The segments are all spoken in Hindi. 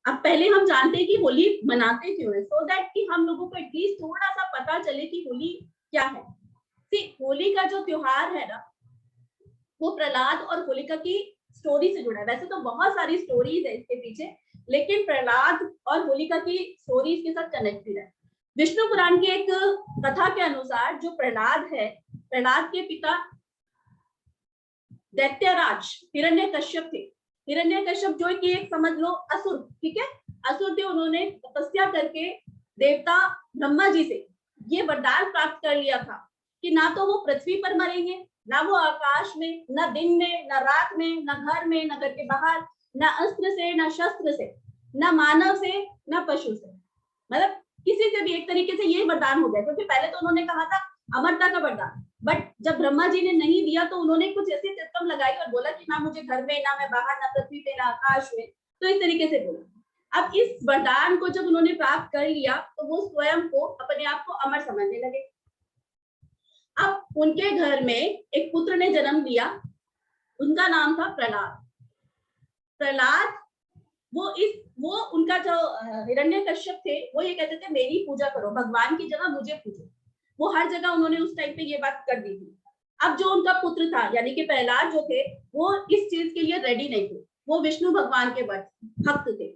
अब पहले हम जानते हैं कि होली मनाते क्यों है, सो दैट कि हम लोगों को एटलीस्ट थोड़ा सा पता चले कि होली क्या है। सी, होली का जो त्योहार है ना, वो प्रहलाद और होलिका की स्टोरी से जुड़ा है। वैसे तो बहुत सारी स्टोरीज है इसके पीछे, लेकिन प्रहलाद और होलिका की स्टोरी इसके साथ कनेक्टेड है। विष्णु पुराण की एक कथा के अनुसार जो प्रहलाद है, प्रहलाद के पिता दैत्यराज हिरण्यकश्यप थे। हिरण्यकश्यप जो कि एक समझ लो असुर, ठीक है, असुर थे। उन्होंने तपस्या करके देवता ब्रह्मा जी से ये वरदान प्राप्त कर लिया था कि ना तो वो पृथ्वी पर मरेंगे, ना वो आकाश में, न दिन में, न रात में, न घर में, न घर के बाहर, न अस्त्र से, न शस्त्र से, न मानव से, न पशु से, मतलब किसी से भी। एक तरीके से ये वरदान हो गया, क्योंकि पहले तो उन्होंने कहा था अमरता का वरदान, बट जब ब्रह्मा जी ने नहीं दिया तो उन्होंने कुछ ऐसी सिस्टम लगाई और बोला कि ना मुझे घर में, ना मैं बाहर, ना पृथ्वी पे, ना आकाश में, तो इस तरीके से बोला। अब इस वरदान को जब उन्होंने प्राप्त कर लिया तो वो स्वयं को, अपने आप को अमर समझने लगे। अब उनके घर में एक पुत्र ने जन्म लिया, उनका नाम था प्रहलाद। प्रहलाद वो उनका जो हिरण्यकश्यप थे, वो ये कहते थे मेरी पूजा करो, भगवान की जगह मुझे पूजो। वो हर जगह उन्होंने उस टाइम पे ये बात कर दी थी। अब जो उनका पुत्र था यानी कि प्रहलाद जो थे, वो इस चीज के लिए रेडी नहीं थे। वो विष्णु भगवान के भक्त थे।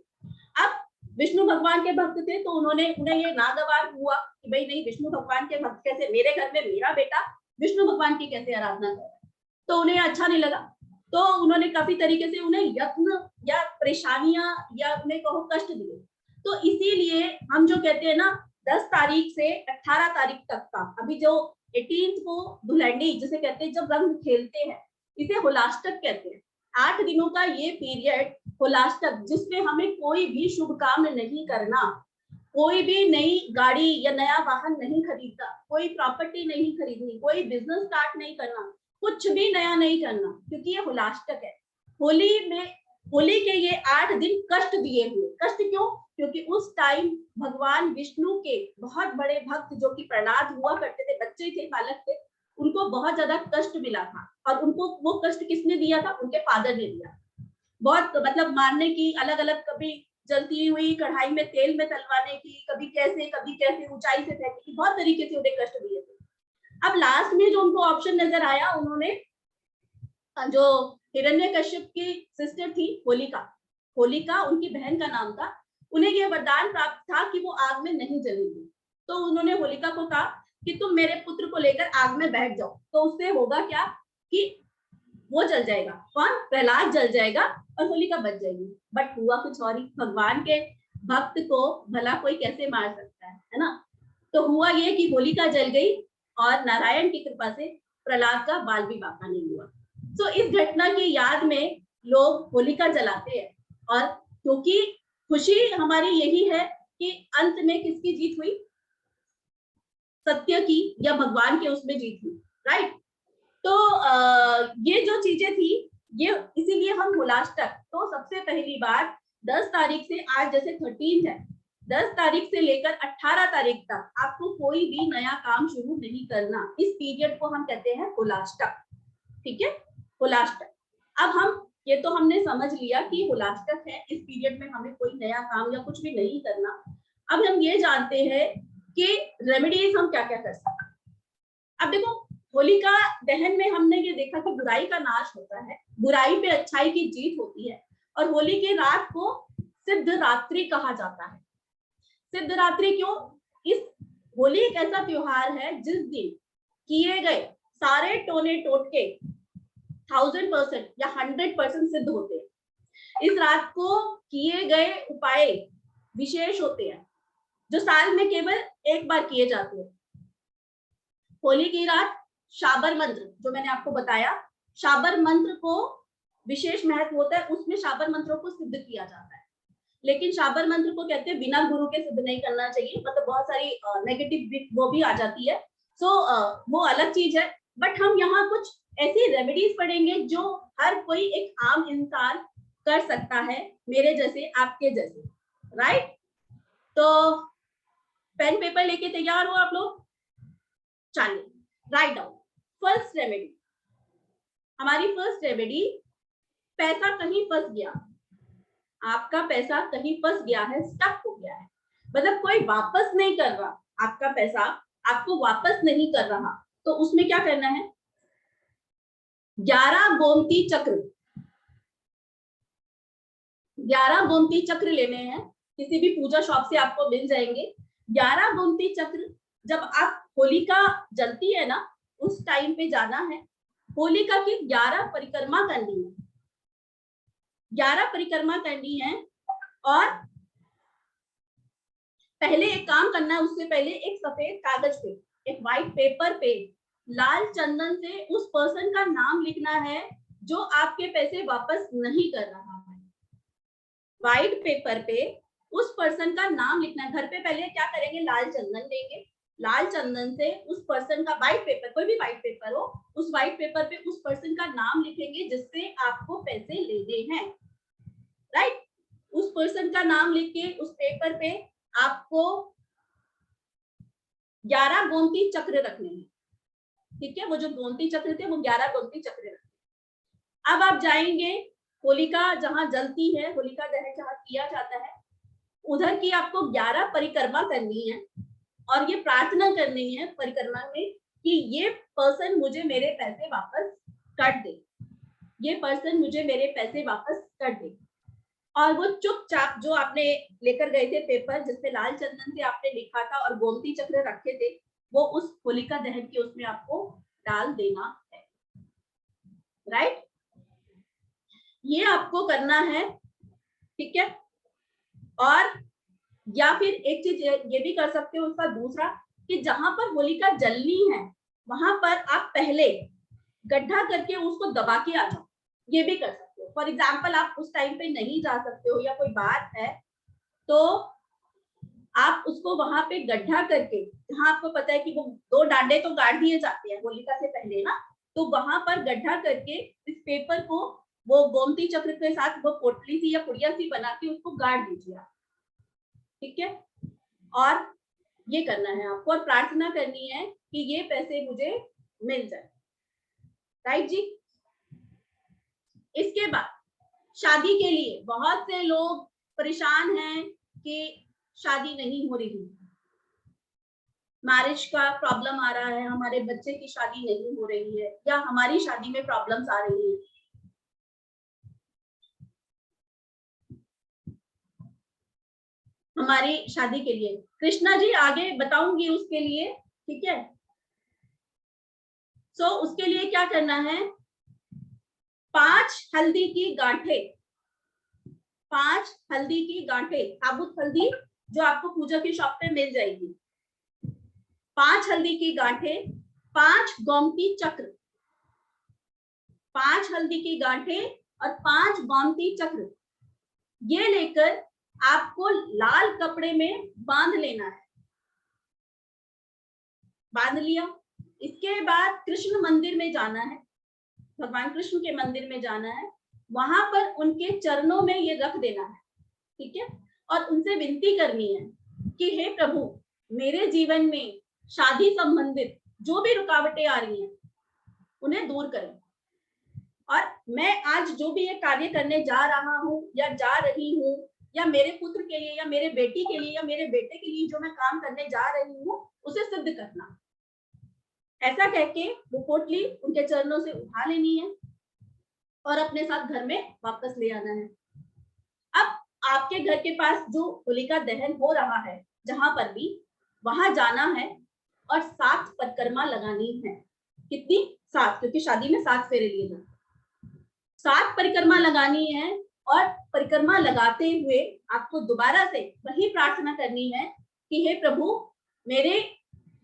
अब विष्णु भगवान के भक्त थे तो उन्हें ये नागवार हुआ कि भाई नहीं, विष्णु भगवान के भक्त कैसे, मेरे घर में मेरा बेटा विष्णु भगवान की कैसे आराधना कर रहा है। तो उन्हें अच्छा नहीं लगा। तो उन्होंने काफी तरीके से उन्हें यत्न या परेशानियां या उन्हें कहो कष्ट दिए। तो इसीलिए हम जो कहते हैं ना, 10 तारीख से 18 तारीख तक का, अभी जो 18 को धुलंडी जिसे कहते हैं, जब रंग खेलते हैं, इसे होलाष्टक कहते हैं। 8 दिनों का ये पीरियड होलाष्टक, जिसमें हमें कोई भी शुभ काम नहीं करना, कोई भी नई गाड़ी या नया वाहन नहीं खरीदना, कोई प्रॉपर्टी नहीं खरीदनी, कोई बिजनेस स्टार्ट नहीं करना, कुछ भी नया नहीं करना, क्योंकि ये होलाष्टक है। होली के ये 8 दिन कष्ट दिए हुए। कष्ट क्यों? क्योंकि उस टाइम भगवान विष्णु के बहुत बड़े भक्त जो कि प्रहलाद हुआ करते थे, बच्चे थे, बालक थे, उनको बहुत ज्यादा कष्ट मिला था। और उनको वो कष्ट किसने दिया था? उनके फादर ने दिया। बहुत मतलब मारने की, अलग अलग, कभी जलती हुई कढ़ाई में तेल में तलवाने की, कभी कैसे ऊंचाई से फेंकने की, बहुत तरीके से उन्हें कष्ट दिए थे। अब लास्ट में जो उनको ऑप्शन नजर आया, उन्होंने जो हिरण्यकश्यप की सिस्टर थी होलिका, होलिका उनकी बहन का नाम था, उन्हें यह वरदान प्राप्त था कि वो आग में नहीं जलेंगी। तो उन्होंने होलिका को कहा कि तुम मेरे पुत्र को लेकर आग में बैठ जाओ, तो उससे होगा क्या कि वो जल जाएगा, कौन? प्रहलाद जल जाएगा और होलिका बच जाएगी। बट हुआ कुछ और ही। भगवान के भक्त को भला कोई कैसे मार सकता है ना? तो हुआ ये कि होलिका जल गई और नारायण की कृपा से प्रहलाद का बाल भी बाका नहीं हुआ। तो इस घटना की याद में लोग होलिका जलाते हैं। और क्योंकि खुशी हमारी यही है कि अंत में किसकी जीत हुई? सत्य की या भगवान के उसमें जीत हुई, राइट? तो ये जो चीजें थी, ये इसीलिए हम होलाष्टक, तो सबसे पहली बार 10 तारीख से, आज जैसे 13 है, 10 तारीख से लेकर 18 तारीख तक आपको कोई भी नया काम शुरू नहीं करना। इस पीरियड को हम कहते हैं होलाष्टक, ठीक है, होलाष्टक। अब हम ये तो हमने समझ लिया कि होलाष्टक है, इस पीरियड में हमें कोई नया काम या कुछ भी नहीं करना। अब हम ये जानते हैं कि रेमेडीज हम क्या क्या कर सकते हैं। अब देखो, होलिका दहन में हमने ये देखा कि बुराई का नाश होता है, बुराई पे अच्छाई की जीत होती है। और होली की रात को सिद्ध रात्रि कहा जाता है। सिद्ध रात्रि क्यों? इस होली एक ऐसा त्योहार है जिस दिन किए गए सारे टोने टोटके 1000% या 100% सिद्ध होते हैं। इस रात को किए गए उपाय विशेष होते हैं, जो साल में केवल एक बार किए जाते हैं। होली की रात शाबर मंत्र, जो मैंने आपको बताया, शाबर मंत्र को विशेष महत्व होता है, उसमें शाबर मंत्रों को सिद्ध किया जाता है। लेकिन शाबर मंत्र को कहते हैं बिना गुरु के सिद्ध नहीं करना चाहिए, मतलब बहुत सारी नेगेटिव वो भी आ जाती है। सो वो अलग चीज है। बट हम यहाँ कुछ ऐसी रेमेडीज पढ़ेंगे जो हर कोई एक आम इंसान कर सकता है, मेरे जैसे, आपके जैसे, राइट? तो पेन पेपर लेके तैयार हो आप लोग? चलिए, राइट डाउन। फर्स्ट रेमेडी, हमारी फर्स्ट रेमेडी, पैसा कहीं फंस गया, आपका पैसा कहीं फंस गया है, स्टक हो गया है, मतलब कोई वापस नहीं कर रहा, आपका पैसा आपको वापस नहीं कर रहा, तो उसमें क्या करना है, 11 गोमती चक्र, 11 गोमती चक्र लेने हैं, किसी भी पूजा शॉप से आपको मिल जाएंगे। 11 गोमती चक्र जब आप होलिका जलती है ना, उस टाइम पे जाना है, होलिका की 11 परिक्रमा करनी है, 11 परिक्रमा करनी है। और पहले एक काम करना है, उससे पहले एक सफेद कागज पे, एक व्हाइट पेपर पे लाल चंदन से उस पर्सन का नाम लिखना है जो आपके पैसे वापस नहीं कर रहा है। व्हाइट पेपर पे उस पर्सन का नाम लिखना है। घर पे पहले क्या करेंगे, लाल चंदन लेंगे, लाल चंदन से उस पर्सन का, व्हाइट पेपर, कोई भी व्हाइट पेपर हो, उस व्हाइट पेपर पे उस पर्सन का नाम लिखेंगे जिससे आपको पैसे लेने हैं, राइट। उस पर्सन का नाम लिख के उस पेपर पे आपको 11 गोमती चक्र रखने हैं, ठीक है। वो जो गोमती चक्र थे वो 11 गोमती चक्र रखने। अब आप जाएंगे, होलिका जहां जलती है, होलिका दहन जहां किया जाता है, उधर की आपको 11 परिक्रमा करनी है और ये प्रार्थना करनी है परिक्रमा में कि ये पर्सन मुझे मेरे पैसे वापस कर दे, ये पर्सन मुझे मेरे पैसे वापस कर दे। और वो चुपचाप जो आपने लेकर गए थे पेपर जिसपे लाल चंदन से आपने लिखा था और गोमती चक्र रखे थे, वो उस होलिका दहन के उसमें आपको डाल देना है, राइट। ये आपको करना है, ठीक है। और या फिर एक चीज ये भी कर सकते हो उसका दूसरा, कि जहां पर होलिका जलनी है वहां पर आप पहले गड्ढा करके उसको दबा के आ जाओ, ये भी कर सकते हो। फॉर एग्जाम्पल आप उस टाइम पे नहीं जा सकते हो या कोई बात है, तो आप उसको वहां पे गड्ढा करके, जहां आपको पता है कि वो 2 डांडे तो गाड़ दिए जाते हैं होलिका से पहले ना, तो वहां पर गड्ढा करके इस पेपर को वो गोमती चक्र के साथ वो पोटली सी या पुड़िया सी बना के उसको गाड़ दीजिए आप, ठीक है। और ये करना है आपको, और प्रार्थना करनी है कि ये पैसे मुझे मिल जाए, राइट जी। इसके बाद शादी के लिए बहुत से लोग परेशान हैं कि शादी नहीं हो रही, मैरिज का प्रॉब्लम आ रहा है, हमारे बच्चे की शादी नहीं हो रही है, या हमारी शादी में प्रॉब्लम्स आ रही है। हमारी शादी के लिए कृष्णा जी आगे बताऊंगी उसके लिए, ठीक है। सो उसके लिए क्या करना है, 5 हल्दी की गांठें, 5 हल्दी की गांठें, साबुत हल्दी जो आपको पूजा की शॉप पे मिल जाएगी, 5 हल्दी की गांठें, 5 गोमती चक्र, 5 हल्दी की गांठें और 5 गोमती चक्र, ये लेकर आपको लाल कपड़े में बांध लेना है, बांध लिया। इसके बाद कृष्ण मंदिर में जाना है, भगवान कृष्ण के मंदिर में जाना है, वहां पर उनके चरणों में ये रख देना है, ठीक है। और उनसे विनती करनी है कि हे प्रभु, मेरे जीवन में शादी संबंधित जो भी रुकावटें आ रही हैं उन्हें दूर करें, और मैं आज जो भी ये कार्य करने जा रहा हूँ या जा रही हूँ, या मेरे पुत्र के लिए या मेरे बेटी के लिए या मेरे बेटे के लिए जो मैं काम करने जा रही हूँ उसे सिद्ध करना, ऐसा कह के वो पोटली उनके चरणों से उठा लेनी है और अपने साथ घर में वापस ले आना है। अब आपके घर के पास जो होलिका दहन हो रहा है जहां पर भी, वहां जाना है और 7 परिक्रमा लगानी है। कितनी? 7, क्योंकि शादी में 7 फेरे लिए जाते, 7 परिक्रमा लगानी है। और परिक्रमा लगाते हुए आपको दोबारा से वही प्रार्थना करनी है कि हे प्रभु, मेरे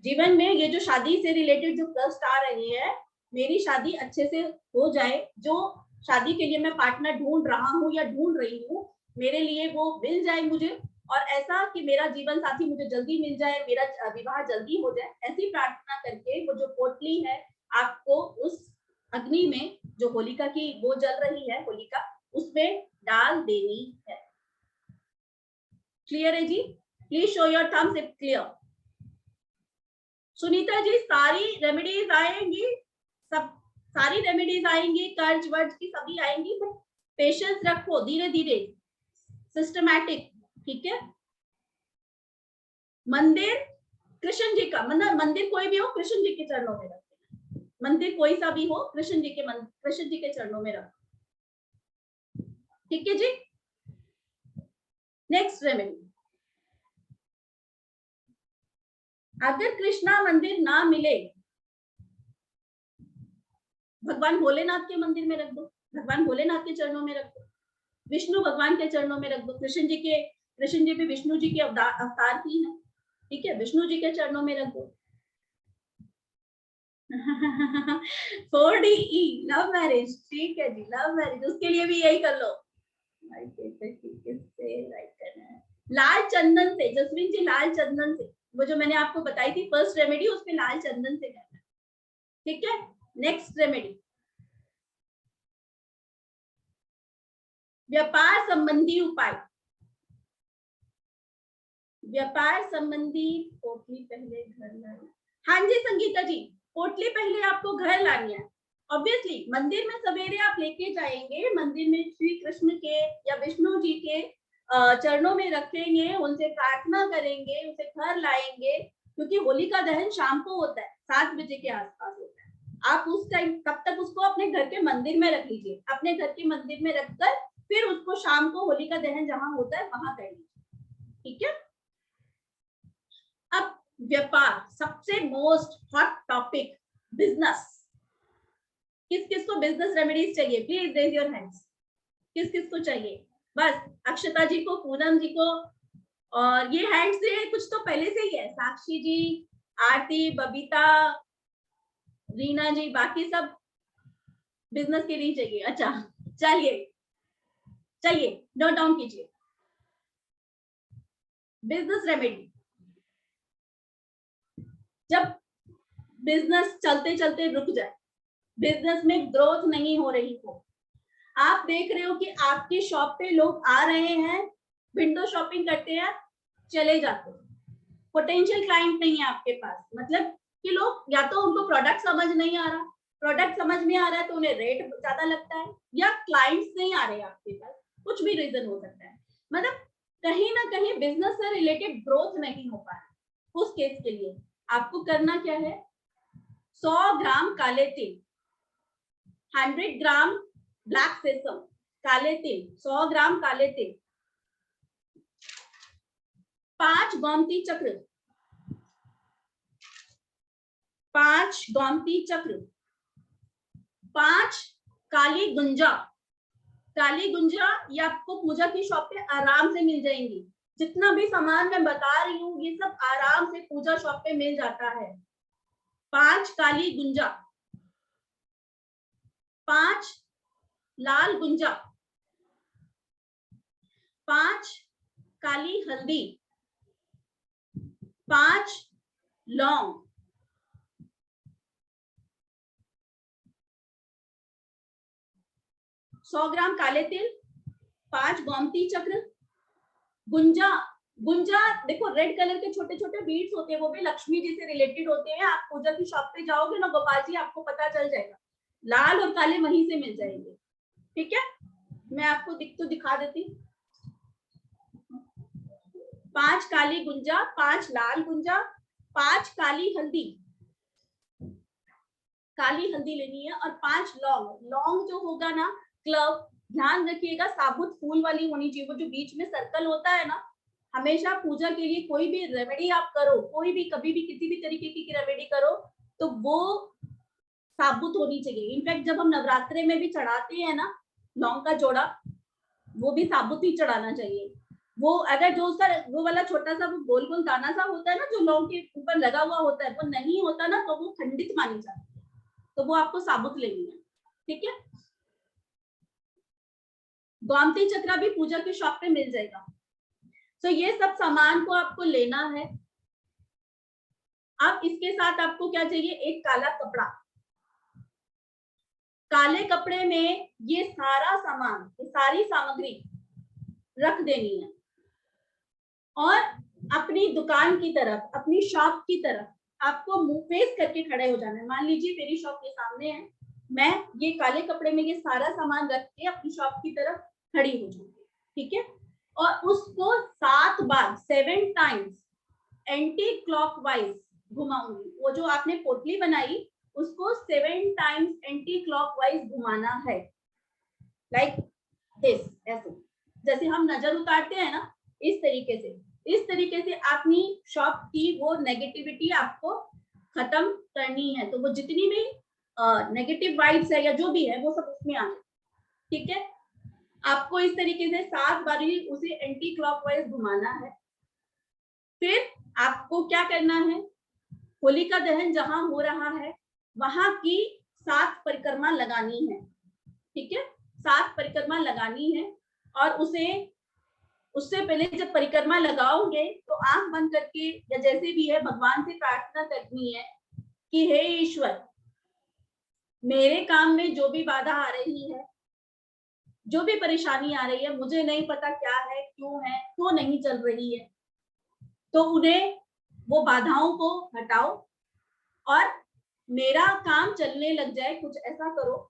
जीवन में ये जो शादी से रिलेटेड जो कष्ट आ रही है, मेरी शादी अच्छे से हो जाए, जो शादी के लिए मैं पार्टनर ढूंढ रहा हूँ या ढूंढ रही हूँ, मेरे लिए वो मिल जाए मुझे, और ऐसा कि मेरा जीवन साथी मुझे जल्दी मिल जाए, मेरा विवाह जल्दी हो जाए। ऐसी प्रार्थना करके वो जो पोटली है आपको उस अग्नि में, जो होलिका की वो जल रही है होलिका, उसमें डाल देनी है। क्लियर है जी? Please show your thumbs if clear. Sunita ji, सारी रेमेडीज आएंगी, सब सारी रेमेडीज आएंगी, कर्ज वर्ज की सभी आएंगी, बट पेशेंस रखो, धीरे धीरे सिस्टमैटिक, ठीक है। मंदिर कृष्ण जी का, मतलब मंदिर कोई भी हो कृष्ण जी के चरणों में रखते हैं, मंदिर कोई सा भी हो कृष्ण जी के चरणों में रखो, ठीक है जी। नेक्स्ट रेमेडी, अगर कृष्णा मंदिर ना मिले, भगवान भोलेनाथ के मंदिर में रख दो, भगवान भोलेनाथ के चरणों में रख दो, विष्णु भगवान के चरणों में रख दो। कृष्ण जी भी विष्णु जी के अवतार ही है, ठीक है, विष्णु जी के चरणों में रख दो। 4DE लव मैरिज, ठीक है जी, लव मैरिज, उसके लिए भी यही कर लो। राइट करना है लाल चंदन से, जसवीन जी लाल चंदन से, वो जो मैंने आपको बताई थी फर्स्ट रेमेडी, उसमें लाल चंदन से करना है, ठीक है। नेक्स्ट रेमेडी, व्यापार संबंधी उपाय, व्यापार संबंधी पोटली पहले घर लानी। हाँ जी संगीता जी, पोटली पहले आपको घर लानी है। ऑब्वियसली मंदिर में सवेरे आप लेके जाएंगे, मंदिर में श्री कृष्ण के या विष्णु जी के चरणों में रखेंगे, उनसे प्रार्थना करेंगे, उसे घर लाएंगे, क्योंकि होलिका दहन शाम को होता है, 7 बजे के आसपास होता है। आप उस टाइम तब तक उसको अपने घर के मंदिर में रख लीजिए, अपने घर के मंदिर में रखकर फिर उसको शाम को होलिका दहन जहां होता है वहां कर लीजिए, ठीक है। अब व्यापार, सबसे मोस्ट हॉट टॉपिक, बिजनेस। किस किस को बिजनेस रेमेडीज चाहिए, प्लीज रेज योर हैंड्स। किस किस को चाहिए? बस अक्षता जी को, पूनम जी को, और ये हैंड्स से कुछ तो पहले से ही है, साक्षी जी, आरती, बबीता, रीना जी, बाकी सब बिजनेस के लिए चाहिए। अच्छा चलिए चलिए नोट डाउन कीजिए। बिजनेस रेमेडी, जब बिजनेस चलते चलते रुक जाए, बिजनेस में ग्रोथ नहीं हो रही हो, आप देख रहे हो कि आपकी शॉप पे लोग आ रहे हैं, विंडो शॉपिंग करते हैं, चले जाते हैं, पोटेंशियल क्लाइंट नहीं है आपके पास, मतलब कि लोग या तो उनको प्रोडक्ट समझ नहीं आ रहा, प्रोडक्ट समझ में आ रहा है तो उन्हें रेट ज्यादा लगता है, या क्लाइंट्स नहीं आ रहे आपके पास, कुछ भी रीजन हो सकता है, मतलब कहीं ना कहीं बिजनेस से रिलेटेड ग्रोथ नहीं हो पा रहा। उस केस के लिए आपको करना क्या है, 100 ग्राम काले तिल, 100 ग्राम ब्लैक सेसम, काले तिल, 100 ग्राम काले तिल, 5 गोमती चक्र, 5 गोमती चक्र, 5 काली गुंजा। काली गुंजा ये आपको पूजा की शॉप पे आराम से मिल जाएंगी, जितना भी सामान मैं बता रही हूँ ये सब आराम से पूजा शॉप पे मिल जाता है। 5 काली गुंजा, 5 लाल गुंजा, 5 काली हल्दी, 5 लौंग, 100 ग्राम काले तिल, 5 गोमती चक्र, गुंजा। गुंजा देखो रेड कलर के छोटे छोटे बीड्स होते हैं, वो भी लक्ष्मी जी से रिलेटेड होते हैं, आप पूजा की शॉप पे जाओगे ना गोपाल जी, आपको पता चल जाएगा, लाल और काले वहीं से मिल जाएंगे, ठीक है। मैं आपको दिखा देती, 5 काली गुंजा, 5 लाल गुंजा, 5 काली हल्दी, काली हल्दी लेनी है, और 5 लौंग। लौंग जो होगा ना, क्लव, ध्यान रखिएगा साबुत फूल वाली होनी चाहिए, वो जो बीच में सर्कल होता है ना, हमेशा पूजा के लिए कोई भी रेमेडी आप करो, कोई भी कभी भी किसी भी तरीके की रेमेडी करो तो वो साबुत होनी चाहिए। इनफैक्ट जब हम नवरात्रे में भी चढ़ाते हैं ना लौंग का जोड़ा, वो भी साबुत ही चढ़ाना चाहिए। वो अगर जो उसका वो वाला छोटा सा वो गोल गोल दाना सा होता है ना, जो लौंग के ऊपर लगा हुआ होता है, वो नहीं होता ना, तो वो खंडित मानी जाती है, तो वो आपको साबुत लेनी है, ठीक है। गोमती चक्रा भी पूजा की शॉप पे मिल जाएगा। तो ये सब सामान को आपको लेना है। अब इसके साथ आपको क्या चाहिए, एक काला कपड़ा, काले कपड़े में ये सारा सामान, ये सारी सामग्री रख देनी है, और अपनी दुकान की तरफ, अपनी शॉप की तरफ आपको मुंह फेस करके खड़े हो जाना है। मान लीजिए मेरी शॉप के सामने है, मैं ये काले कपड़े में ये सारा सामान रख के अपनी शॉप की तरफ खड़ी हो जाऊंगी, ठीक है। और उसको 7 बार 7 टाइम्स एंटी क्लॉकवाइज घुमाऊंगी। वो जो आपने पोटली बनाई उसको 7 टाइम्स एंटी क्लॉकवाइज घुमाना है, लाइक दिस, ऐसे जैसे हम नजर उतारते हैं ना, इस तरीके से अपनी शॉप की वो नेगेटिविटी आपको खत्म करनी है। तो वो जितनी भी नेगेटिव वाइब्स है या जो भी है वो सब उसमें आ जाए, ठीक है। आपको इस तरीके से 7 बार ही उसे एंटी क्लॉकवाइज घुमाना है। फिर आपको क्या करना है, होलिका दहन जहां हो रहा है वहां की 7 परिक्रमा लगानी है, ठीक है। 7 परिक्रमा लगानी है और उससे पहले जब परिक्रमा लगाओगे तो आंख बंद करके या जैसे भी है भगवान से प्रार्थना करनी है कि हे ईश्वर, मेरे काम में जो भी बाधा आ रही है, जो भी परेशानी आ रही है, मुझे नहीं पता क्या है, क्यों है, क्यों नहीं चल रही है, तो उन्हें वो बाधाओं को हटाओ और मेरा काम चलने लग जाए, कुछ ऐसा करो।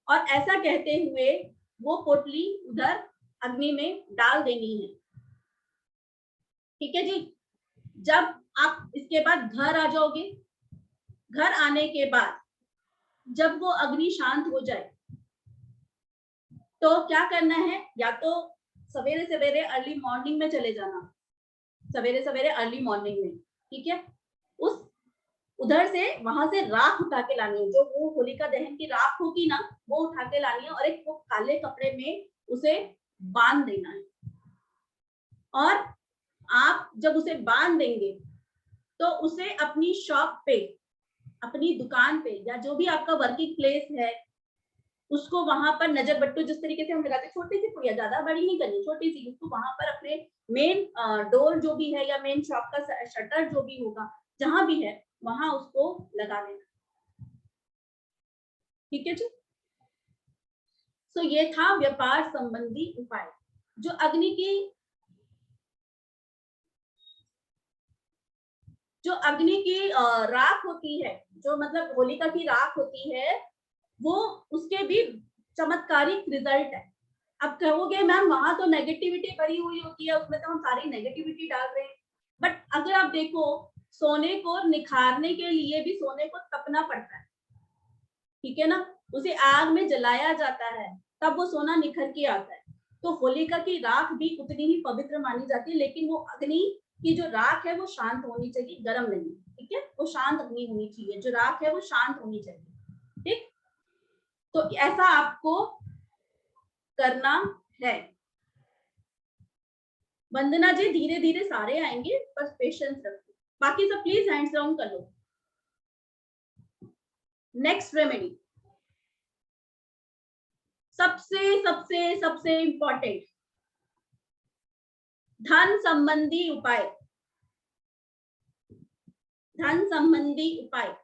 और ऐसा कहते हुए वो पोटली उधर अग्नि में डाल देनी है, ठीक है जी। जब आप इसके बाद घर आ जाओगे, घर आने के बाद जब वो अग्नि शांत हो जाए तो क्या करना है, या तो सवेरे सवेरे अर्ली मॉर्निंग में चले जाना, सवेरे सवेरे अर्ली मॉर्निंग में, ठीक है। उस उधर से वहां से राख उठा के लानी है, जो वो होलिका दहन की राख होगी ना वो उठा के लानी है और एक वो काले कपड़े में उसे बांध देना है। और आप जब उसे बांध देंगे तो उसे अपनी शॉप पे, अपनी दुकान पे या जो भी आपका वर्किंग प्लेस है उसको वहां पर नजर बट्टू, जिस तरीके से हम लगाते, छोटी सी पुड़िया, ज्यादा बड़ी नहीं करनी, छोटी सी, उसको वहां पर अपने मेन डोर जो भी है या मेन शॉप का शटर जो भी होगा जहां भी है वहां उसको लगा देना, ठीक है जी। सो ये था व्यापार संबंधी उपाय। जो अग्नि की राख होती है, जो मतलब होलिका की राख होती है, वो उसके भी चमत्कारिक रिजल्ट है। अब कहोगे मैम वहां तो नेगेटिविटी भरी हुई होती है, उसमें तो हम सारी नेगेटिविटी डाल रहे हैं, बट अगर आप देखो सोने को निखारने के लिए भी सोने को तपना पड़ता है, ठीक है ना, उसे आग में जलाया जाता है तब वो सोना निखर के आता है। तो होलिका की राख भी उतनी ही पवित्र मानी जाती है, लेकिन वो अग्नि की जो राख है वो शांत होनी चाहिए, गर्म नहीं, ठीक है। वो शांत अग्नि होनी चाहिए, जो राख है वो शांत होनी चाहिए, ठीक। तो ऐसा आपको करना है। वंदना जी धीरे धीरे सारे आएंगे, बस पेशेंस रखो। बाकी सब प्लीज हैंड्स डाउन कर लो। नेक्स्ट रेमेडी, सबसे सबसे सबसे इंपॉर्टेंट, धन संबंधी उपाय। धन संबंधी उपाय,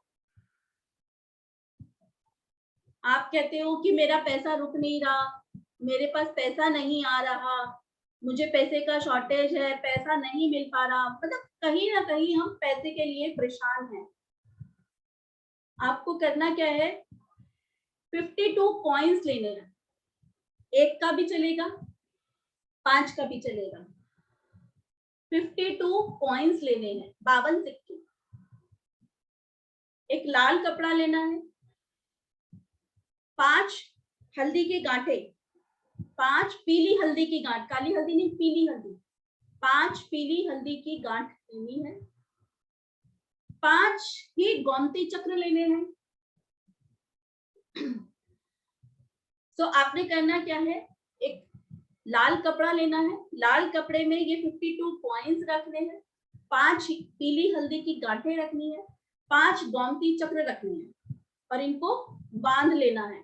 आप कहते हो कि मेरा पैसा रुक नहीं रहा, मेरे पास पैसा नहीं आ रहा, मुझे पैसे का शॉर्टेज है, पैसा नहीं मिल पा रहा, मतलब कहीं ना कहीं हम पैसे के लिए परेशान हैं। आपको करना क्या है, 52 कॉइन्स लेने हैं, 1 का भी चलेगा, 5 का भी चलेगा। 52 कॉइन्स लेने हैं, 52 सिक्के। एक लाल कपड़ा लेना है, 5 हल्दी के गांठे, 5 पीली हल्दी की गांठ, काली हल्दी नहीं, पीली हल्दी, 5 पीली हल्दी की गांठ लेनी है। 5 ही गोमती चक्र लेने हैं। तो आपने करना क्या है, एक लाल कपड़ा लेना है, लाल कपड़े में ये 52 कॉइन्स रखने हैं, 5 पीली हल्दी की गांठें रखनी है, 5 गोमती चक्र रखने हैं और इनको बांध लेना है।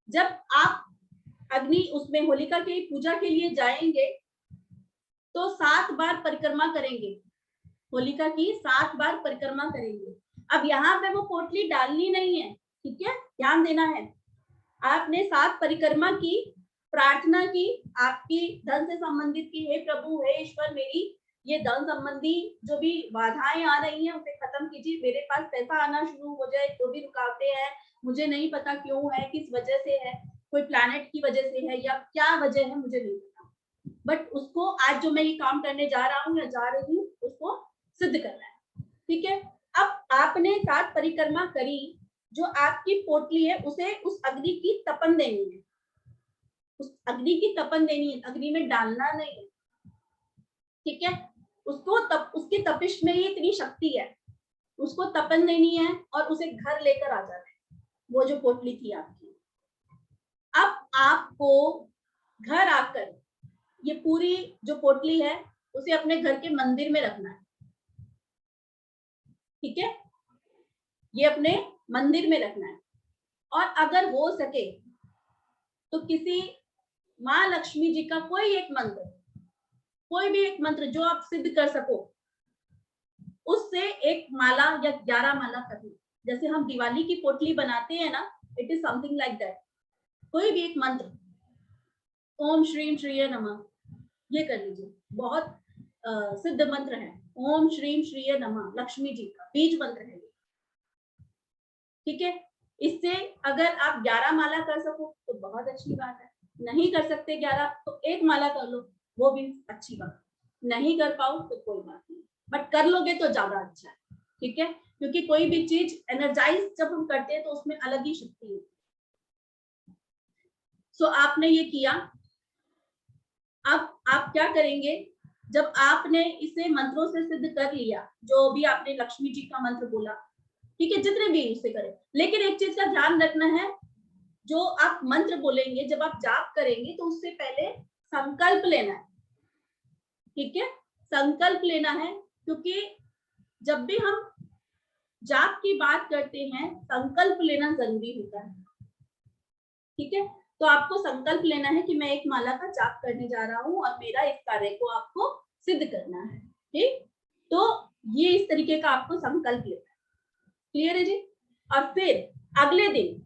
जब आप अग्नि उसमें होलिका की पूजा के लिए जाएंगे तो 7 बार परिक्रमा करेंगे, होलिका की 7 बार परिक्रमा करेंगे। अब यहाँ पे वो पोटली डालनी नहीं है, ठीक है, ध्यान देना है। आपने 7 परिक्रमा की, प्रार्थना की, आपकी धन से संबंधित की, हे प्रभु, हे ईश्वर, मेरी ये धन संबंधी जो भी बाधाएं आ रही हैं उसे खत्म कीजिए, मेरे पास पैसा आना शुरू हो जाए, जो भी रुकावटें हैं मुझे नहीं पता क्यों है, किस वजह से है, कोई प्लैनेट की वजह से है या क्या वजह है मुझे नहीं पता, बट उसको आज जो मैं ये काम करने जा रहा हूँ या जा रही हूँ उसको सिद्ध करना है। ठीक है, अब आपने 7 परिक्रमा करी, जो आपकी पोटली है उसे उस अग्नि की तपन देनी है, उस अग्नि की तपन देनी है, अग्नि में डालना नहीं है। ठीक है, उसको उसकी तपिश में ही इतनी शक्ति है, उसको तपन देनी है और उसे घर लेकर आ जाना है, वो जो पोटली थी आपकी। अब आपको घर आकर ये पूरी जो पोटली है उसे अपने घर के मंदिर में रखना है। ठीक है, ये अपने मंदिर में रखना है। और अगर हो सके तो किसी माँ लक्ष्मी जी का कोई एक मंत्र, कोई भी एक मंत्र जो आप सिद्ध कर सको, उससे एक माला या 11 माला कर लो। जैसे हम दिवाली की पोटली बनाते हैं ना, it is something like that. कोई भी एक मंत्र, ओम श्रीम श्रीय नमः, ये कर लीजिए, बहुत सिद्ध मंत्र है। ओम श्रीम श्रीय नमः, लक्ष्मी जी का बीज मंत्र है। ठीक है, इससे अगर आप 11 माला कर सको तो बहुत अच्छी बात है। नहीं कर सकते 11 तो एक माला कर लो, वो भी अच्छी बात। नहीं कर पाओ तो कोई बात नहीं, बट कर लोगे तो ज्यादा अच्छा है। ठीक है, क्योंकि कोई भी चीज एनर्जाइज जब हम करते हैं तो उसमें अलग ही शक्ति है। सो आपने ये किया। अब आप क्या करेंगे, जब आपने इसे मंत्रों से सिद्ध कर लिया, जो भी आपने लक्ष्मी जी का मंत्र बोला, ठीक है, जितने भी उससे करें, लेकिन एक चीज का ध्यान रखना है, जो आप मंत्र बोलेंगे, जब आप जाप करेंगे तो उससे पहले संकल्प लेना है। ठीक है, संकल्प लेना है, क्योंकि जब भी हम जाप की बात करते हैं संकल्प लेना जरूरी होता है। ठीक है, तो आपको संकल्प लेना है कि मैं एक माला का जाप करने जा रहा हूँ और मेरा इस कार्य को आपको सिद्ध करना है। ठीक, तो ये इस तरीके का आपको संकल्प लेना है। क्लियर है जी? और फिर अगले दिन,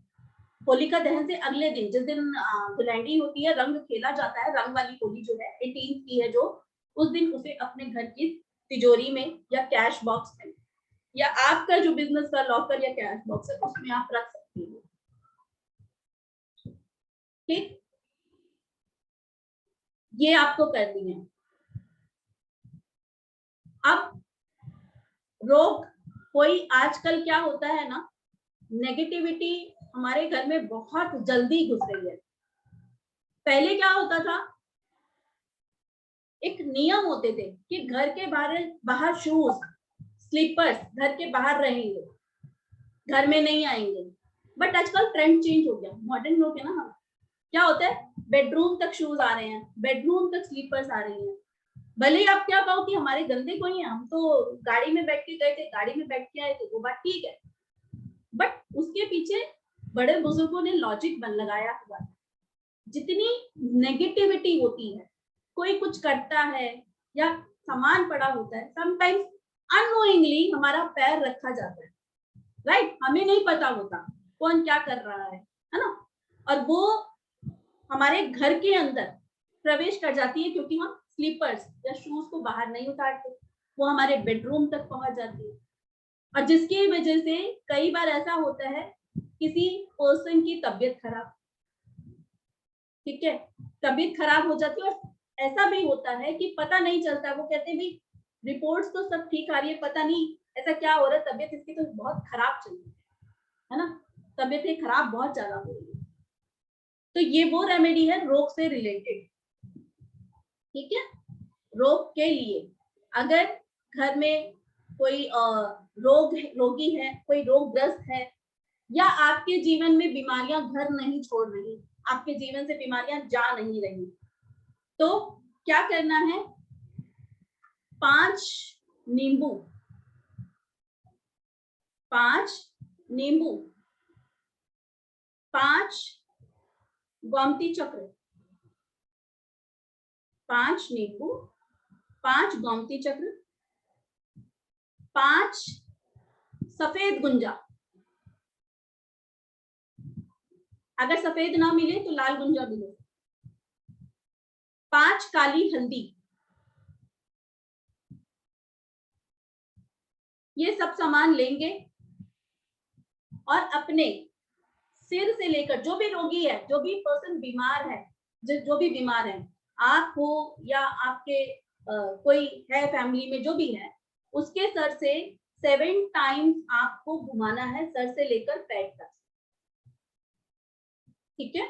होलिका दहन से अगले दिन, जिस दिन धुलंडी होती है, रंग खेला जाता है, रंग वाली होली जो है 18 की है जो, उस दिन उसे अपने घर की तिजोरी में या कैश बॉक्स में, या आपका जो बिजनेस का लॉकर या कैश बॉक्स है उसमें आप रख सकते हो। ठीक, ये आपको करनी है। अब रोग, कोई आजकल क्या होता है ना, नेगेटिविटी हमारे घर में बहुत जल्दी घुस रही है। पहले क्या होता था, एक नियम होते थे कि घर के बाहर शूज, स्लीपर्स घर के बाहर रहेंगे, घर में नहीं आएंगे। बट आजकल ट्रेंड चेंज हो गया, मॉडर्न लोग है ना हम, क्या होता है, बेडरूम तक शूज आ रहे हैं, बेडरूम तक स्लीपर्स आ रही हैं। भले ही आप क्या कहो कि हमारे गंदे कोई है, हम तो गाड़ी में बैठ के गए थे, गाड़ी में बैठ के आए थे, वो बात ठीक है, बट उसके पीछे बड़े बुजुर्गों ने लॉजिक बन लगाया हुआ है। जितनी नेगेटिविटी होती है, कोई कुछ करता है या सामान पड़ा होता है, समटाइम्स अननोइंगली हमारा पैर रखा जाता है, राइट, हमें नहीं पता होता कौन क्या कर रहा है ना, और वो हमारे घर के अंदर प्रवेश कर जाती है, क्योंकि हम स्लीपर्स या शूज को बाहर नहीं उतारते, वो हमारे बेडरूम तक पहुंच जाती है। और जिसकी वजह से कई बार ऐसा होता है, किसी पर्सन की तबीयत खराब, ठीक है, तबीयत खराब हो जाती है, और ऐसा भी होता है कि पता नहीं चलता, वो कहते हैं भी रिपोर्ट्स तो सब ठीक आ रही है, पता नहीं ऐसा क्या हो रहा है, तबीयत इसकी तो बहुत खराब चल रही है ना, तबीयत खराब बहुत ज्यादा हो रही है। तो ये वो रेमेडी है रोग से रिलेटेड। ठीक है, रोग के लिए अगर घर में कोई रोगी है, कोई रोगग्रस्त है, या आपके जीवन में बीमारियां घर नहीं छोड़ रही, आपके जीवन से बीमारियां जा नहीं रही, तो क्या करना है, 5 नींबू, 5 नींबू, 5 गोमती चक्र, 5 नींबू, 5 गोमती चक्र, 5 सफेद गुंजा, अगर सफेद ना मिले तो लाल गुंजा भी लो, 5 काली हल्दी, ये सब सामान लेंगे और अपने सिर से लेकर, जो भी रोगी है, जो भी पर्सन बीमार है, जो भी बीमार है, आप हो या आपके कोई है फैमिली में जो भी है, उसके सर से 7 टाइम्स आपको घुमाना है, सर से लेकर पैर तक। ठीक है,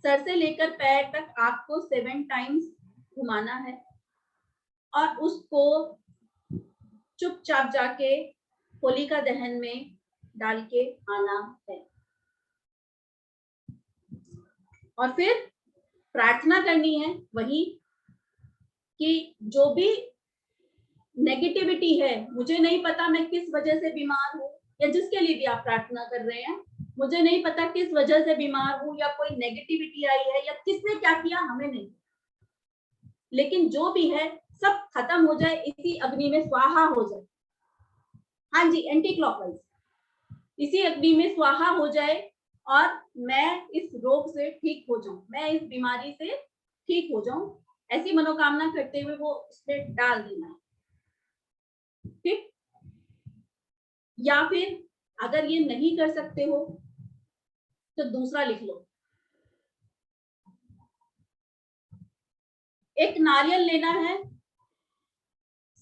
सर से लेकर पैर तक आपको 7 टाइम्स घुमाना है और उसको चुपचाप जाके होलिका दहन में डाल के आना है। और फिर प्रार्थना करनी है वही कि जो भी नेगेटिविटी है, मुझे नहीं पता मैं किस वजह से बीमार हूँ, या जिसके लिए भी आप प्रार्थना कर रहे हैं, मुझे नहीं पता किस वजह से बीमार हूँ या कोई नेगेटिविटी आई है या किसने क्या किया हमें नहीं, लेकिन जो भी है सब खत्म हो जाए, इसी अग्नि में स्वाहा हो जाए। हाँ जी, एंटी क्लॉकवाइज, इसी अग्नि में स्वाहा हो जाए और मैं इस रोग से ठीक हो जाऊं, मैं इस बीमारी से ठीक हो जाऊं, ऐसी मनोकामना करते हुए वो उसमें डाल देना है। ठीक, या फिर अगर ये नहीं कर सकते हो तो दूसरा लिख लो, एक नारियल लेना है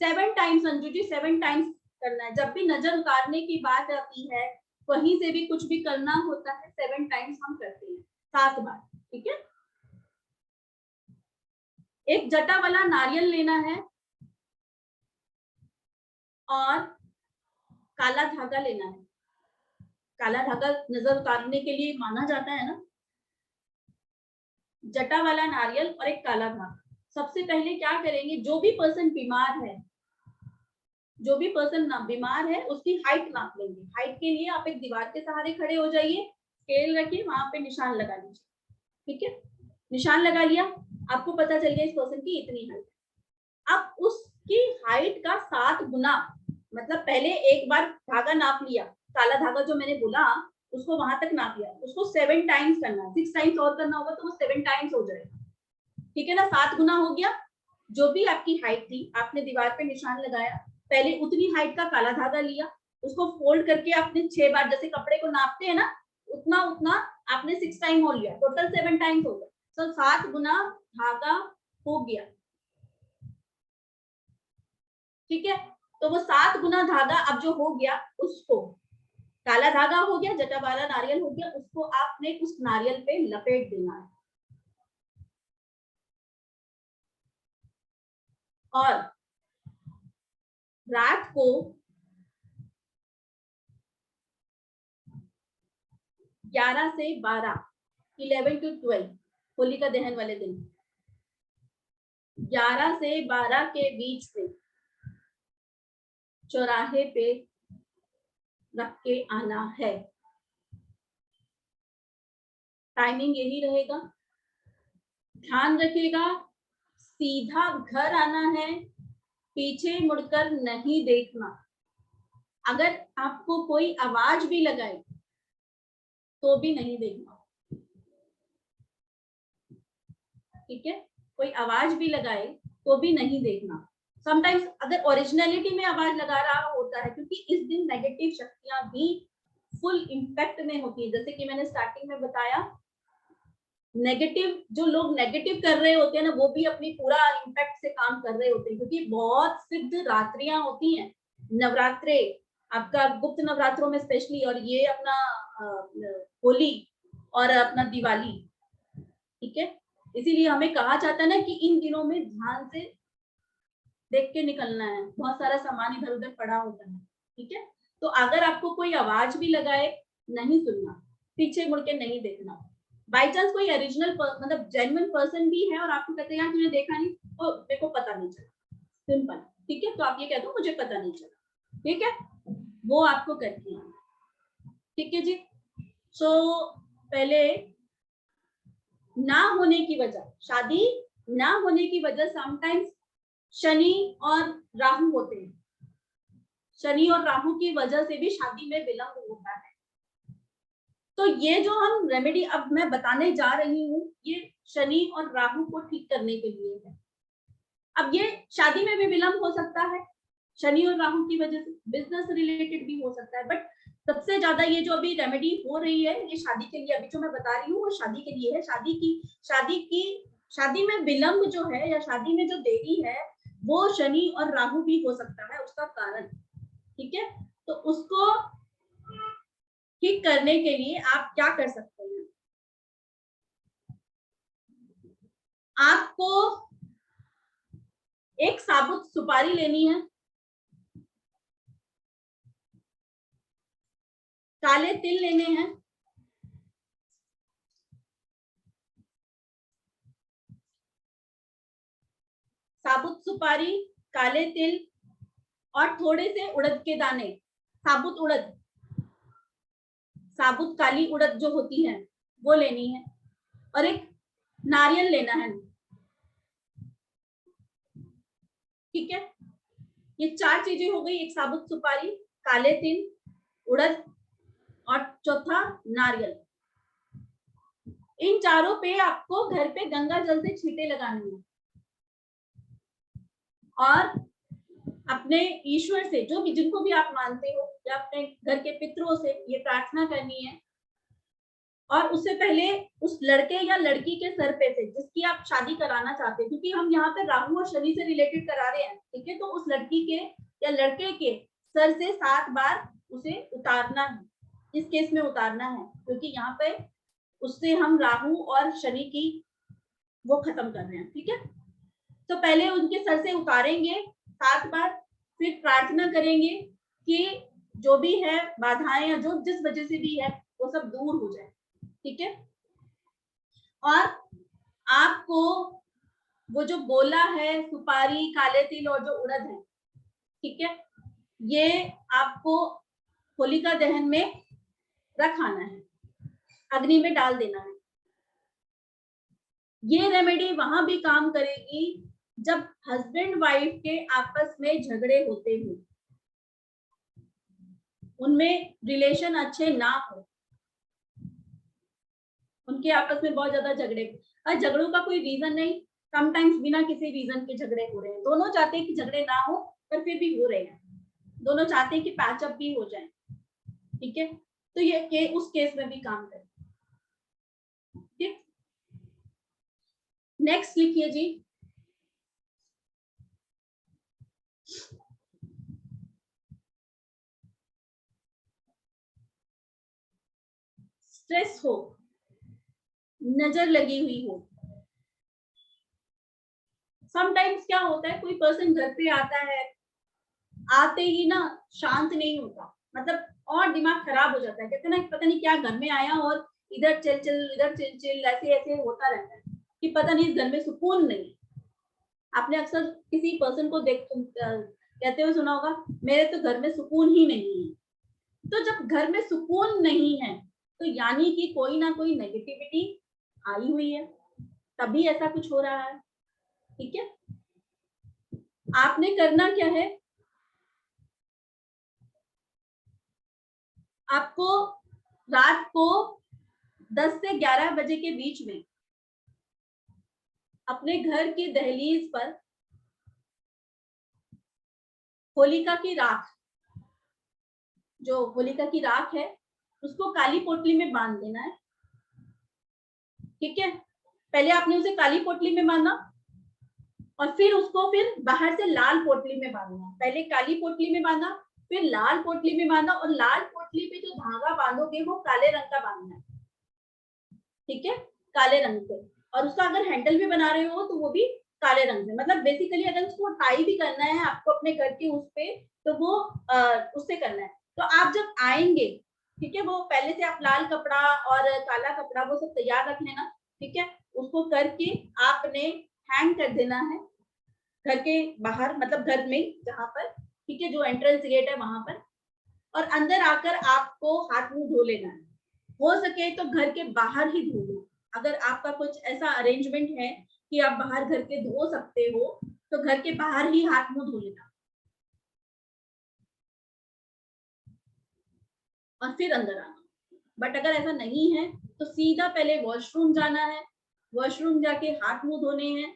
7 टाइम्स, अंजू जी 7 टाइम्स करना है। जब भी नजर उतारने की बात आती है, कहीं से भी कुछ भी करना होता है, 7 टाइम्स हम करते हैं, 7 बार। ठीक है, एक जटा वाला नारियल लेना है और काला धागा लेना है। काला धागा नजर उतारने के लिए माना जाता है ना, जटा वाला नारियल और एक काला धागा। सबसे पहले क्या करेंगे, जो भी पर्सन बीमार है, जो भी पर्सन बीमार है उसकी हाइट नाप लेंगे। हाइट के लिए आप एक दीवार के सहारे खड़े हो जाइए, स्केल रखिए, वहां पे निशान लगा लीजिए। ठीक है, निशान लगा लिया, आपको पता चल गया इस पर्सन की इतनी हाइट। अब उसकी हाइट का 7 गुना, मतलब पहले एक बार धागा नाप लिया, काला धागा जो मैंने बोला उसको वहां तक नाप लिया, उसको 7 टाइम्स करना है। 6 टाइम्स और करना होगा तो वो 7 टाइम्स हो जाएगा। ठीक है ना, 7 गुना हो गया। जो भी आपकी हाइट थी, आपने दीवार पे निशान लगाया, पहले उतनी हाइट का काला धागा लिया, उसको फोल्ड करके आपने 6 बार, जैसे कपड़े को नापते हैं ना, उतना उतना आपने 6 टाइम हो लिया, टोटल 7 टाइम्स हो गया। तो 7 गुना धागा हो गया। ठीक है, तो वो 7 गुना धागा अब जो हो गया, उसको काला धागा हो गया, जटा वाला नारियल हो गया, उसको आपने उस नारियल पे लपेट देना है और रात को 11 से 12, 11 to 12, होलिका दहन वाले दिन 11 से 12 के बीच में चौराहे पे रख के आना है। टाइमिंग यही रहेगा, ध्यान रखिएगा, सीधा घर आना है, पीछे मुड़कर नहीं देखना। अगर आपको कोई आवाज भी लगाए तो भी नहीं देखना। ठीक है, कोई आवाज भी लगाए तो भी नहीं देखना। समटाइम्स अगर ओरिजिनलिटी में आवाज लगा रहा होता है, क्योंकि इस दिन नेगेटिव शक्तियां भी फुल इम्पैक्ट में होती है। जैसे कि मैंने स्टार्टिंग में बताया, नेगेटिव जो लोग नेगेटिव कर रहे होते हैं ना, वो भी अपनी पूरा इम्पैक्ट से काम कर रहे होते हैं, क्योंकि बहुत सिद्ध रात्रियां होती हैं, नवरात्रे, आपका गुप्त नवरात्रों में स्पेशली, और ये अपना होली और अपना दिवाली। ठीक है, इसीलिए हमें कहा जाता है ना कि इन दिनों में ध्यान से देख के निकलना है, बहुत सारा सामान इधर उधर पड़ा होता है। ठीक है, तो अगर आपको कोई आवाज भी लगाए, नहीं सुनना, पीछे मुड़ के नहीं देखना। बाई चांस कोई ओरिजिनल मतलब जेन्युइन पर्सन भी है और आपको कहते हैं यार तुझे देखा नहीं, तो मेरे को पता नहीं चला, सिंपल। ठीक है, तो आप ये कह दो मुझे पता नहीं चला। ठीक है, वो आपको करती है। ठीक है जी, सो पहले ना होने की वजह, शादी ना होने की वजह समटाइम्स शनि और राहु होते हैं। शनि और राहु की वजह से भी शादी में विलंब होता है। तो ये जो हम रेमेडी अब मैं बताने जा रही हूँ, ये शनि और राहु को ठीक करने के लिए है। अब ये शादी में भी विलंब हो सकता है शनि और राहु की वजह से, बिजनेस रिलेटेड भी हो सकता है, बट सबसे ज्यादा ये जो अभी रेमेडी हो रही है, ये शादी के लिए, अभी जो मैं बता रही हूँ वो शादी के लिए है। शादी की शादी में विलंब जो है या शादी में जो देरी है वो शनि और राहु भी हो सकता है उसका कारण। ठीक है, तो उसको ठीक करने के लिए आप क्या कर सकते हैं? आपको एक साबुत सुपारी लेनी है, काले तिल लेने हैं, साबुत सुपारी, काले तिल और थोड़े से उड़द के दाने, साबुत उड़द, साबुत काली उड़द जो होती है वो लेनी है, और एक नारियल लेना है। ठीक है, ये 4 चीजें हो गई, एक साबुत सुपारी, काले तिल, उड़द और चौथा नारियल। इन चारों पे आपको घर पे गंगा जल से छींटे लगाने हैं और अपने ईश्वर से, जो भी जिनको भी आप मानते हो या अपने घर के पितरों से ये प्रार्थना करनी है। और उससे पहले उस लड़के या लड़की के सर पे से जिसकी आप शादी कराना चाहते हैं, क्योंकि हम यहाँ पे राहु और शनि से रिलेटेड करा रहे हैं, ठीक है, तो उस लड़की के या लड़के के सर से 7 बार उसे उतारना है, इस केस में उतारना है, क्योंकि यहाँ पे उससे हम राहु और शनि की वो खत्म कर रहे हैं। ठीक है, तो पहले उनके सर से उतारेंगे 7 बार, फिर प्रार्थना करेंगे कि जो भी है बाधाएं या जो जिस वजह से भी है वो सब दूर हो जाए। ठीक है, और आपको वो जो गोला है, सुपारी, काले तिल और जो उड़द है, ठीक है, ये आपको होलिका दहन में रखाना है, अग्नि में डाल देना है। ये रेमेडी वहां भी काम करेगी जब हस्बैंड वाइफ के आपस में झगड़े होते हो, उनमें रिलेशन अच्छे ना हो, उनके आपस में बहुत ज्यादा झगड़े, और झगड़ों का कोई रीजन नहीं, समटाइम्स बिना किसी रीजन के झगड़े हो रहे हैं, दोनों चाहते हैं कि झगड़े ना हो पर फिर भी हो रहे हैं, दोनों चाहते हैं कि पैचअप भी हो जाए। ठीक है, तो ये उस केस में भी काम करे। ठीक, नेक्स्ट लिखिए जी। स्ट्रेस हो, नजर लगी हुई हो, समटाइम्स क्या होता है, कोई पर्सन घर पे आता है, आते ही ना शांत नहीं होता, मतलब और दिमाग खराब हो जाता है, कहते ना पता नहीं क्या घर में आया और इधर चल चल इधर चल चल ऐसे ऐसे होता रहता है कि पता नहीं इस घर में सुकून नहीं। आपने अक्सर किसी पर्सन को देख कहते हुए सुना होगा, मेरे तो घर में सुकून ही नहीं है। तो जब घर में सुकून नहीं है तो यानी कि कोई ना कोई नेगेटिविटी आई हुई है, तभी ऐसा कुछ हो रहा है। ठीक है, आपने करना क्या है, आपको रात को 10 से 11 बजे के बीच में अपने घर की दहलीज पर होलिका की राख, जो होलिका की राख है उसको काली पोटली में बांध देना है। ठीक है, पहले आपने उसे काली पोटली में बांधा और फिर उसको फिर बाहर से लाल पोटली में बांधना, पहले काली पोटली में बांधा, फिर लाल पोटली में बांधा, और लाल पोटली पे जो धागा बांधोगे वो काले रंग का बांधना है। ठीक है, काले रंग से, और उसका अगर हैंडल भी बना रहे हो तो वो भी काले रंग से, मतलब बेसिकली अगर उसको टाई भी करना है आपको अपने घर के उस पे तो वो उससे करना है। तो आप जब आएंगे, ठीक है, वो पहले से आप लाल कपड़ा और काला कपड़ा वो सब तैयार रख लेना। ठीक है, उसको करके आपने हैंग कर देना है घर के बाहर, मतलब घर में जहां पर, ठीक है, जो एंट्रेंस गेट है वहां पर, और अंदर आकर आपको हाथ मुंह धो लेना है, हो सके तो घर के बाहर ही धो लो। अगर आपका कुछ ऐसा अरेंजमेंट है कि आप बाहर घर के धो सकते हो तो घर के बाहर ही हाथ मुंह धो लेना और फिर अंदर आना। बट अगर ऐसा नहीं है तो सीधा पहले वॉशरूम जाना है, वॉशरूम जाके हाथ मुंह धोने हैं,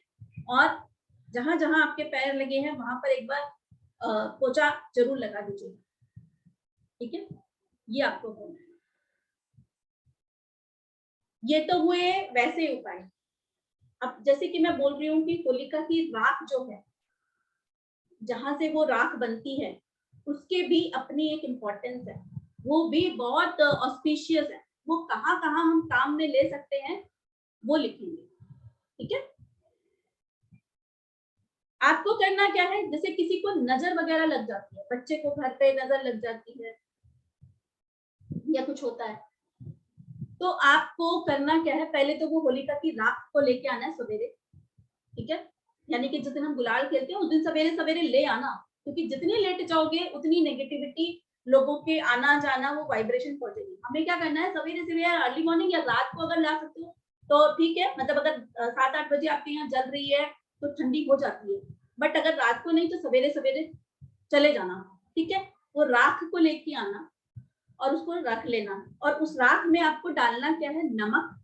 और जहां जहां आपके पैर लगे हैं वहां पर एक बार पोछा जरूर लगा दीजिए। ठीक है, ये आपको होना है। ये तो हुए वैसे उपाय। अब जैसे कि मैं बोल रही हूँ कि होलिका की राख जो है, जहां से वो राख बनती है, उसके भी अपनी एक इम्पोर्टेंस है, वो भी बहुत ऑस्पिशियस है। वो कहाँ कहाँ हम काम में ले सकते हैं वो लिखेंगे, ठीक है। आपको करना क्या है, जैसे किसी को नजर वगैरह लग जाती है, बच्चे को घर पे नजर लग जाती है या कुछ होता है, तो आपको करना क्या है, पहले तो वो होलिका की राख को लेके आना है सवेरे, ठीक है। यानी कि जिस दिन हम गुलाल खेलते हैं उस दिन सवेरे सवेरे ले आना, क्योंकि जितनी लेट जाओगे उतनी नेगेटिविटी, लोगों के आना जाना, वो वाइब्रेशन पहुंचेगी। हमें क्या करना है, सवेरे सवेरे अर्ली मॉर्निंग या रात को अगर ला सकते हो तो ठीक है, मतलब अगर 7-8 बजे आपके यहाँ जल रही है तो ठंडी हो जाती है, बट अगर रात को नहीं तो सवेरे सवेरे चले जाना, ठीक है। वो राख को लेके आना और उसको रख लेना, और उस राख में आपको डालना क्या है, नमक,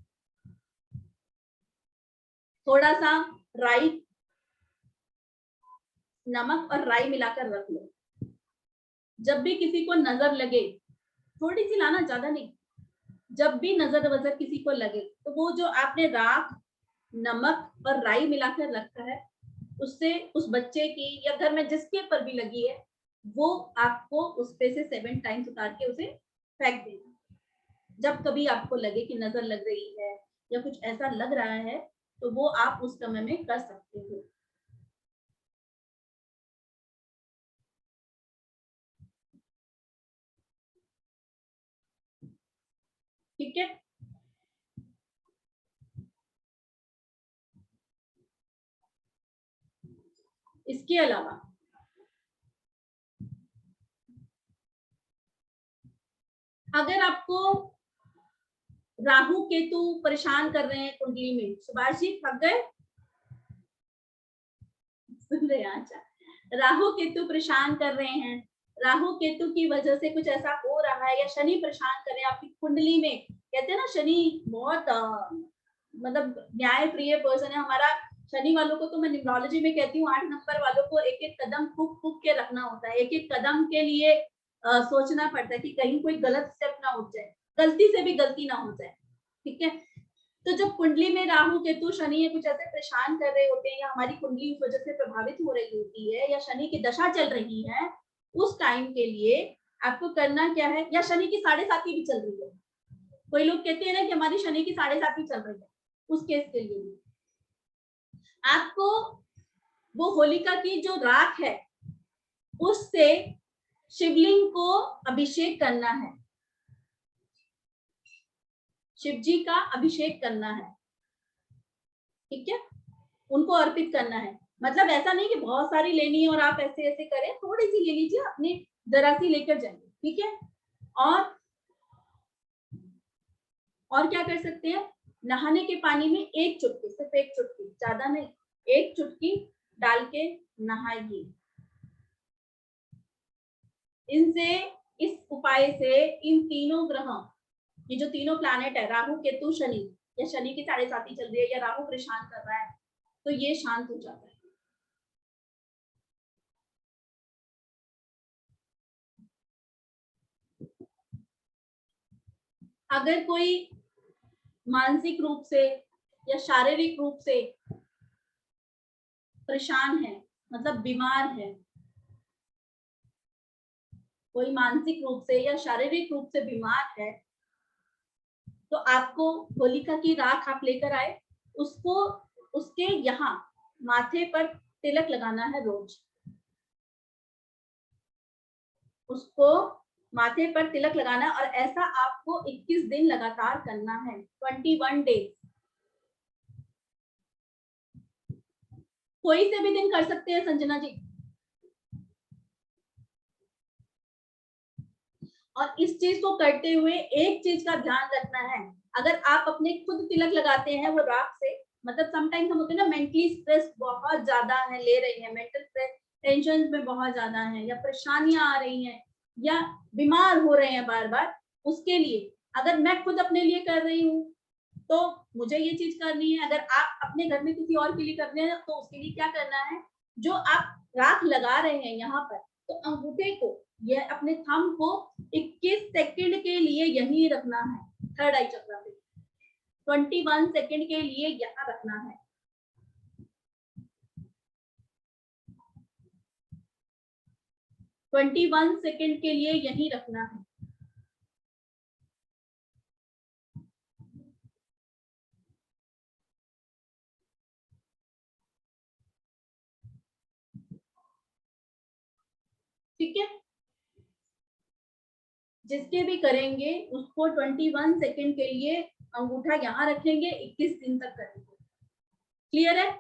थोड़ा सा राई, नमक और राई मिलाकर रख लो। जब भी किसी को नजर लगे, थोड़ी सी लाना, ज्यादा नहीं, जब भी नजर वजर किसी को लगे तो वो जो आपने राख, नमक और राई मिलाकर रखा है, उससे उस बच्चे की या घर में जिसके पर भी लगी है, वो आपको उस पे से 7 टाइम्स उतार के उसे फेंक देना। जब कभी आपको लगे कि नजर लग रही है या कुछ ऐसा लग रहा है, तो वो आप उस समय में कर सकते हो। ठीक है। इसके अलावा अगर आपको राहु केतु परेशान कर रहे हैं कुंडली में, सुभाष जी थक गए, सुन रहे हैं, अच्छा, राहु केतु परेशान कर रहे हैं, राहु केतु की वजह से कुछ ऐसा हो रहा है, या शनि परेशान कर रहे हैं आपकी कुंडली में, कहते हैं ना शनि बहुत मतलब न्याय प्रिय पर्सन है हमारा। शनि वालों को तो मैं न्यूमरोलॉजी में कहती हूँ 8 नंबर वालों को एक एक कदम फूक फूक के रखना होता है, एक एक कदम के लिए सोचना पड़ता है कि कहीं कोई गलत स्टेप ना उठ जाए, गलती से भी गलती ना हो जाए, ठीक है। तो जब कुंडली में राहु केतु शनि कुछ ऐसे परेशान कर रहे होते हैं, या हमारी कुंडली उस वजह से प्रभावित हो रही होती है, या शनि की दशा चल रही है, उस टाइम के लिए आपको करना क्या है, या शनि की 7.5 भी चल रही है, कोई लोग कहते हैं ना कि हमारी शनि की 7.5 चल रही है, उस केस के लिए भी आपको वो होलिका की जो राख है उससे शिवलिंग को अभिषेक करना है, शिव जी का अभिषेक करना है, ठीक है, उनको अर्पित करना है। मतलब ऐसा नहीं कि बहुत सारी लेनी है और आप ऐसे ऐसे करें, थोड़ी सी ले लीजिए, अपने जरा सी लेकर जाइए, ठीक है। और क्या कर सकते हैं, नहाने के पानी में एक चुटकी, सिर्फ एक चुटकी, ज्यादा नहीं, एक चुटकी डाल के नहाइए। इनसे, इस उपाय से इन तीनों ग्रह, ये जो तीनों प्लैनेट है, राहु केतु शनि, या शनि की 7.5 चल रही है, या राहु परेशान कर रहा है, तो ये शांत हो जाता है। अगर कोई मानसिक रूप से या शारीरिक रूप से परेशान है, मतलब बीमार है, कोई मानसिक रूप से या शारीरिक रूप से बीमार है, तो आपको होलिका की राख आप लेकर आए, उसको उसके यहाँ माथे पर तिलक लगाना है रोज, उसको माथे पर तिलक लगाना, और ऐसा आपको 21 दिन लगातार करना है, 21 डेज। कोई से भी दिन कर सकते हैं संजना जी। और इस चीज को करते हुए एक चीज का ध्यान रखना है, अगर आप अपने खुद तिलक लगाते हैं वो राख से, मतलब समटाइम्स हम होते हैं ना, मेंटली स्ट्रेस बहुत ज्यादा है, ले रही है मेंटल स्ट्रेस, टेंशन में बहुत ज्यादा है, या परेशानियां आ रही हैं, या बीमार हो रहे हैं बार बार, उसके लिए अगर मैं खुद अपने लिए कर रही हूँ तो मुझे ये चीज करनी है, अगर आप अपने घर में किसी और के लिए कर रहे हैं तो उसके लिए क्या करना है, जो आप राख लगा रहे हैं यहाँ पर, तो अंगूठे को, यह अपने थंब को 21 सेकंड के लिए यहीं रखना है, थर्ड आई चक्र पे 21 सेकंड के लिए यहाँ रखना है। 21 सेकंड के लिए यहीं रखना है। ठीक है, जिसके भी करेंगे उसको 21 सेकंड के लिए अंगूठा यहाँ रखेंगे, 21 दिन तक करेंगे। क्लियर है?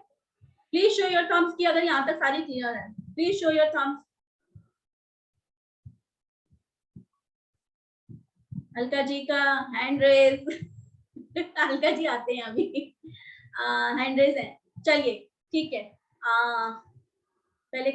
प्लीज शो योर थम्स की अगर यहाँ तक सारी क्लियर है, please show your thumbs. Alka ji का हैंड रेज अलका जी आते हैं अभी, हैंड रेज है। चलिए ठीक है, पहले